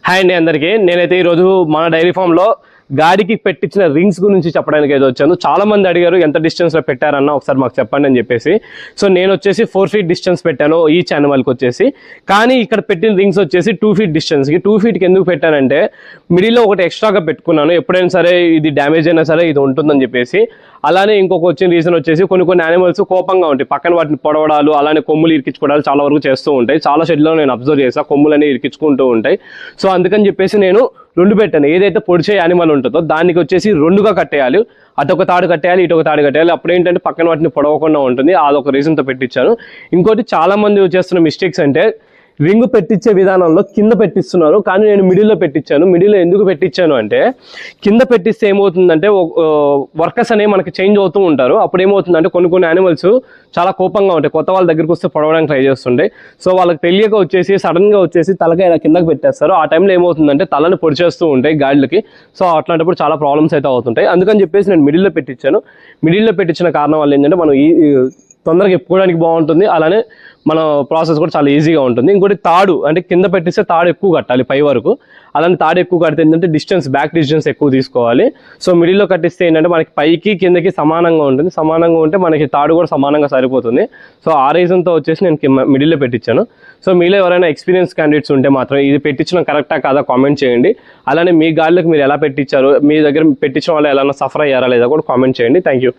Hi అండి అందరికీ. నేనైతే ఈరోజు మన డైరీ ఫామ్లో గాడికి పెట్టించిన రింగ్స్ గురించి చెప్పడానికి అయితే వచ్చాను. చాలా మంది అడిగారు ఎంత డిస్టెన్స్లో పెట్టారన్న ఒకసారి మాకు చెప్పండి అని చెప్పేసి. సో నేను వచ్చేసి 4 feet డిస్టెన్స్ పెట్టాను ఈచ్ యానిమల్కి వచ్చేసి. కానీ ఇక్కడ పెట్టిన రింగ్స్ వచ్చేసి 2 feet డిస్టెన్స్కి. 2 feetకి ఎందుకు పెట్టానంటే మిడిల్లో ఒకటి ఎక్స్ట్రాగా పెట్టుకున్నాను, ఎప్పుడైనా సరే ఇది డ్యామేజ్ అయినా సరే ఇది ఉంటుందని చెప్పేసి. అలానే ఇంకొక వచ్చిన రీజన్ వచ్చేసి కొన్ని యానిమల్స్ కోపంగా ఉంటాయి, పక్కన వాటిని పొడవడాలు అలానే కొమ్ములు ఇరికించుకోవడాలు చాలా వరకు చేస్తూ ఉంటాయి. చాలా షెడ్లో నేను అబ్జర్వ్ చేసా, కొమ్ములని ఇరికించుకుంటూ ఉంటాయి. సో అందుకని చెప్పేసి నేను 2 పెట్టాను. ఏదైతే పొడిచే యానిమల్ ఉంటుందో దానికి వచ్చేసి 2గా కట్టేయాలి, అటొక తాడు కట్టేయాలి, ఇటొక తాడు కట్టేయాలి. అప్పుడు ఏంటంటే పక్కన వాటిని పొడవకుండా ఉంటుంది. అదొక రీజన్తో పెట్టించాను. ఇంకోటి చాలా మంది చేస్తున్న మిస్టేక్స్ అంటే రింగ్ పెట్టించే విధానంలో కింద పెట్టిస్తున్నారు, కానీ నేను మిడిల్లో పెట్టించాను. మిడిల్లో ఎందుకు పెట్టించాను అంటే కింద పెట్టిస్తే ఏమవుతుందంటే వర్కర్స్ అనేవి మనకి చేంజ్ అవుతూ ఉంటారు. అప్పుడు ఏమవుతుందంటే కొన్ని యానిమల్స్ చాలా కోపంగా ఉంటాయి, కొత్త వాళ్ళ దగ్గరికి వస్తే పొడవడానికి ట్రై చేస్తుంటాయి. సో వాళ్ళకి తెలియక వచ్చేసి సడన్గా వచ్చేసి తలకాయ కిందకి పెట్టేస్తారు. ఆ టైంలో ఏమవుతుందంటే తలని పొడిచేస్తూ ఉంటాయి గాడిలకి. సో అట్లాంటప్పుడు చాలా ప్రాబ్లమ్స్ అయితే అవుతుంటాయి. అందుకని చెప్పేసి నేను మిడిల్లో పెట్టించాను. మిడిల్లో పెట్టించిన కారణం వల్ల ఏంటంటే మనం తొందరగా ఎప్పుకోవడానికి బాగుంటుంది, అలానే మన ప్రాసెస్ కూడా చాలా ఈజీగా ఉంటుంది. ఇంకోటి తాడు అంటే కింద పెట్టిస్తే తాడు ఎక్కువ కట్టాలి పై వరకు. అలానే తాడు ఎక్కువ కడితే ఏంటంటే బ్యాక్ డిస్టెన్స్ ఎక్కువ తీసుకోవాలి. సో మిడిల్లో కట్టిస్తే ఏంటంటే మనకి పైకి కిందకి సమానంగా ఉంటుంది. సమానంగా ఉంటే మనకి తాడు కూడా సమానంగా సరిపోతుంది. సో ఆ రీజన్తో వచ్చేసి నేను మిడిల్లో పెట్టించాను. సో మీలో ఎవరైనా ఎక్స్పీరియన్స్ క్యాండిడేట్స్ ఉంటే మాత్రం ఇది పెట్టించడం కరెక్టా కాదా కామెంట్ చేయండి. అలానే మీ గాడిలకు మీరు ఎలా పెట్టించారు, మీ దగ్గర పెట్టించడం వల్ల ఎలా సఫర్ అయ్యారా లేదా కూడా కామెంట్ చేయండి. Thank you.